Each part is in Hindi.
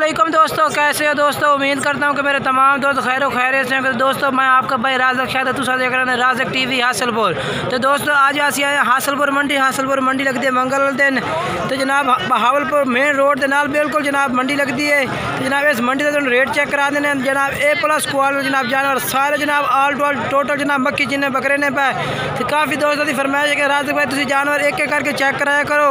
अस्सलामुअलैकुम दोस्तों, कैसे हो दोस्तों। उम्मीद करता हूँ कि मेरे तमाम दोस्त खैर खैरियत से हैं। दोस्तों मैं आपका भाई राजक शायद तुसा देख रहे हैं राजक टीवी हासलपुर। तो दोस्तों आज आसी आए हासलपुर मंडी लगती है मंगल दिन। तो जनाब बहावलपुर मेन रोड के नाल बिल्कुल जनाब मंडी लगती है। तो जनाब इस मंडी का रेट चेक करा देने जनाब A+ क्वालिटी जनाब जानवर सारे जनाब ऑल टू ऑल टोटल जनाब मक्की जिन्ने बकरे ने पे। तो काफ़ी दोस्तों की फरमाइश है कि राजक भाई तुम जानवर एक एक करके चेक कराया करो।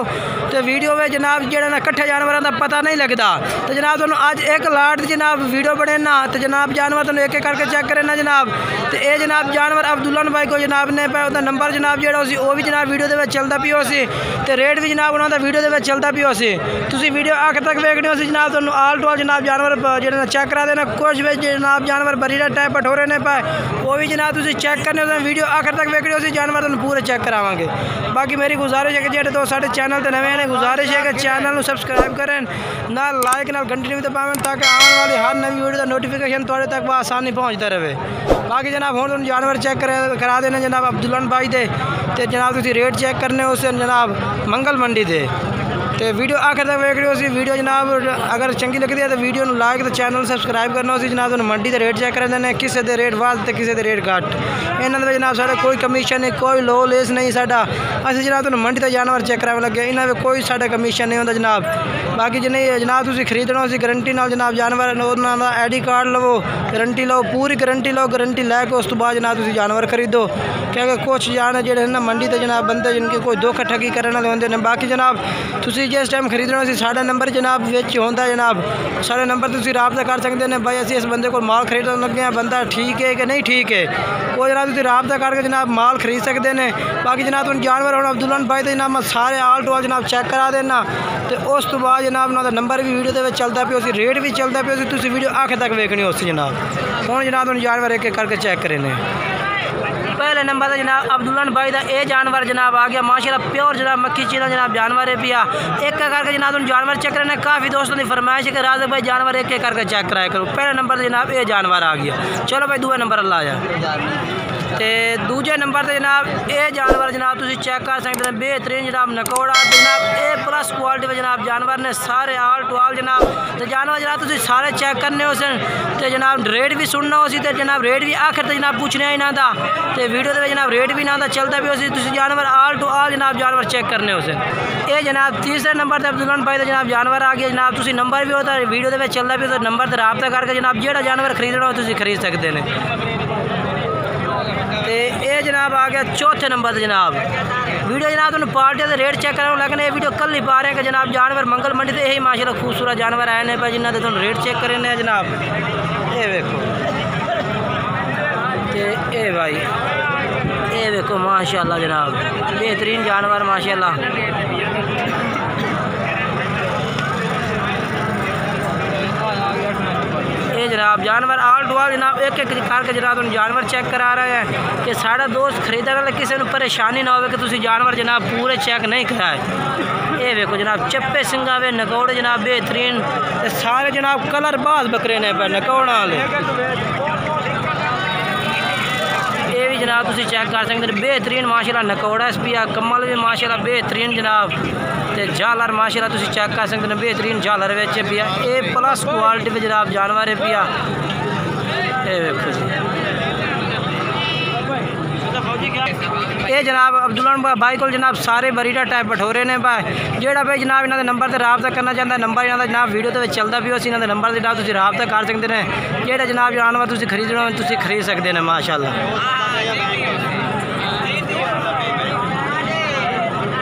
तो वीडियो में जनाब जो ना कट्ठे जानवरों का पता नहीं लगता। तो जनाब तुम आज एक लाट जनाब वीडियो बने ना तो जनाब जानवर तुम एक एक करके चेक करे ना जनाब। तो ये जनाब जानवर अब्दुल्ला भाई को जनाब ने पे उसका नंबर जनाब जो वो भी जनाब वीडियो के चलता पियो सी। तो रेट भी जनाब उन्होंने वीडियो के चलता पियो सी। तुम वीडियो आखिर तक वेखने हो जनाब तुम ऑल टू ऑल जनाब जानवर जो चेक करा देना। कुछ भी जनाब जानवर बरीडा टाइप पठोरे ने पाए वो भी जनाब तुम चेक करने हो वीडियो आखिर तक वेखने हो जानवर तुम पूरे चेक करावांगे। बाकी मेरी गुजारिश है कि जो तो साढ़े चैनल तो नवे ने गुजारिश है कि चैनल को सबसक्राइब करें ना लाइक ना घंटी भी दबावें ताकि आने वाली हर नवी वीडियो का नोटिफिकेशन थोड़े तक आसानी पहुँचता रहे। बाकी जनाब हम तुम जानवर चेक करा देने जनाब अब्दुल्ला भाई दे। तो जनाब तुम रेट चेक करने उस जनाब मंगल मंडी दे। तो वीडियो आखिर तक वेख रहे हो वीडियो जनाब अगर चंगी लगती है तो वीडियो लाइक तो चैनल सबसक्राइब करना उसी जनाब तुम मंडी के रेट चेक कर देने किसी के रेट वाद तो किसी के रेट घट। इन्होंने जनाब साढ़े कोई कमीशन नहीं कोई लो लेस नहीं साडा। असं जनाब तुम मंडी तक जानवर चेक कराने लगे इन्होंने कोई साढ़े कमीशन नहीं होता जनाब। बाकी जिन्हें जनाब तुम खरीदना उसी गारंटी नाल जनाब जानवर उन्होंने ID कार्ड लवो गारंटी लो पूरी गारंटी लो गारंटी लैके उस तो बाद जनाब तुम जानवर खरीदो। क्योंकि कुछ जान जो ना मंडी तो जनाब बंदे जिनके कोई धोखा ठगी करने वाले होंगे। बाकी जनाब तुम जिस टाइम खरीदना साढ़ा नंबर जनाब विच होंदा जनाब साढ़े नंबर तुम रबता कर सकते हैं भाई असी इस बंदे को माल खरीदने लगे हैं बंदा ठीक है कि नहीं ठीक है वो जनाब तुम रबता करके जनाब माल खरीद सकते हैं। बाकी जनाब तुम जानवर हम अब्दुल्ला भाई तो जनाब सारे ऑल टू ऑल जनाब चेक करा देना। तो उस तो बाद जनाब उन्होंने नंबर भी वीडियो के चलता पियो सी रेट भी चलता पियो सी तुम वीडियो आखिर तक वेखनी हो जनाब। हूँ जनाब तुम जानवर एक एक करके चेक करें। पहले नंबर पर जनाब अब्दुल्ला भाई का ये जानवर जनाब आ गया माशाल्लाह प्योर जनाब मक्खी चीना जनाब जानवर है पिया एक एक करके जनाब तुम जानवर चेक करने। काफ़ी दोस्तों की फरमाइश है कि राजक भाई जानवर एक एक करके चेक कराया करो। पहले नंबर पर जनाब ये जानवर आ गया। चलो भाई दूसरे नंबर ला जा। तो दूजे नंबर पर जनाब ये जानवर जनाब तुम चेक कर सकते हैं बेहतरीन जनाब नकोड़ा जनाब A+ क्वालिटी में जनाब जानवर ने सारे ऑल टू ऑल जनाब। तो जानवर जनाब तुम सारे चेक करने हो तो जनाब रेट भी सुनना हो तो जनाब रेट भी आखिर तक जनाब पूछने ही ना था। तो वीडियो के जनाब रेट भी ना था चलता भी हो जानवर ऑल टू ऑल जनाब जानवर चेक करने हो ये जनाब तीसरे नंबर पर अब्दुल्ला भाई का जनाब जानवर आ गया जनाब तुम नंबर भी होता है वीडियो के चलता भी हो नंबर से रबता करके जनाब जो जानवर खरीदना हो तुम खरीद सकते हैं। तो ये जनाब आ गया चौथे नंबर पर जनाब वीडियो जनाब तुम पार्टी का रेट चेक करो लेकिन ये वीडियो कल ही पा रहे हैं कि जनाब जानवर मंगल मंडी से यही माशाल्लाह खूबसूरत जानवर आए हैं पर जिन्होंने तुम रेट चेक करें जनाब। ये देखो ये भाई ये देखो माशाल्लाह जनाब बेहतरीन जानवर माशाल्लाह। ये जनाब जानवर ऑल टू ऑल जनाब एक एक करके जनाब तुम जानवर चेक करा रहे हैं कि साढ़ा दोस्त खरीदने वाले किसी को परेशानी ना हो कि तुम जानवर जनाब पूरे चेक नहीं कराए। ये देखो जनाब चप्पे सिंगा वे नकौड़े जनाब बेहतरीन सारे जनाब कलर बाज बकरे ने पे नकौड़ा वाले ये भी जनाब तुम चेक कर सकते हैं बेहतरीन माशाल्लाह नकौड़ा पिया कमल भी माशाल्लाह बेहतरीन जनाब। तो झालर माशाल्लाह तुम चेक कर सकते हैं बेहतरीन झालर वेच पिया A+ क्वालिटी में जनाब जानवर है पिया। ये देखो ये जनाब अब्दुल्ला भाई को जनाब सारे बरीडा टाइप बठोरे ने पाए जोड़ा भाई जनाब इन्होंने नंबर से रबता करना चाहता है नंबर इन्होंने जनाब वीडियो के चलता भी इन्होंने नंबर से जनाब तुम रबता कर सकते हैं जोड़ा जनाब जानवर तुम खरीदना तुम खरीद सकते हैं माशाल्लाह।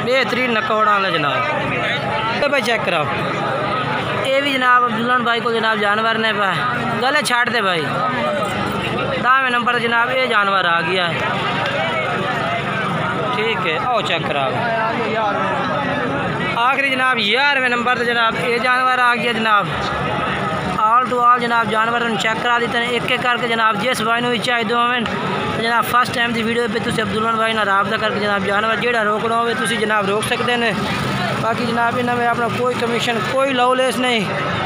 बेहतरीन नकौड़ा वाला जनाब तो भाई चेक कराओ। ये भी जनाब अब्दुल्ला भाई को जनाब जानवर ने पाए गले छाट दे भाई 10वें नंबर पर जनाब ये जानवर आ गया है ठीक है आओ चेक कराओ। आखिरी जनाब 11वें नंबर पर जनाब ये जानवर आ गया जनाब ऑल टू ऑल जनाब जानवर चेक करा देते हैं एक एक करके जनाब जिस भाई ने भी चाहिए दो जनाब फर्स्ट टाइम की वीडियो पे तुम अब्दुल्ला भाई ना रबता करके जनाब जानवर जोड़ा रोकना हो जनाब रोक सकते हैं। बाकी जनाब इन्होंने अपना कोई कमीशन कोई लो लेस नहीं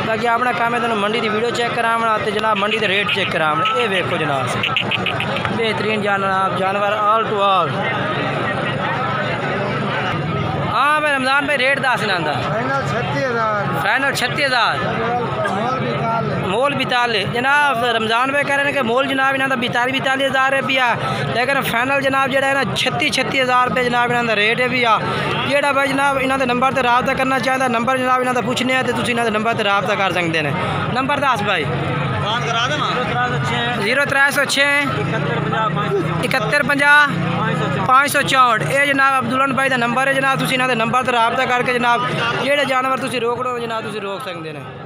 बाकी अपना काम है तुम मंडी की वीडियो चेक करावना तो जनाब मंडी के रेट चेक करावना। ये देखो जनाब बेहतरीन जानवर ऑल टू ऑल। हाँ भाई रमज़ान भाई रेट दस ना फाइनल 36,000 मोल 42 जनाब रमज़ान पे कह रहे हैं कि मोल जनाब इन्हों का 42 हज़ार रुपया, लेकिन फाइनल जनाब जो है ना 36 हज़ार रुपये जनाब इन्हों का रेट है भी आ। जोड़ा भाई जनाब इन्हों के नंबर पर रब्ता करना चाहता नंबर जनाब इन्हों का पूछने हैं तो तुम इन्हों के नंबर पर रब्ता कर सकते हैं। नंबर दस भाई 0306 71 50 564 ये जनाब अब्दुलन भाई का नंबर है जनाब। तुम इन्हों के नंबर पर रब्ता करके जनाब जोड़े जानवर तुम रोक लो जनाब तुम रोक सकते हैं।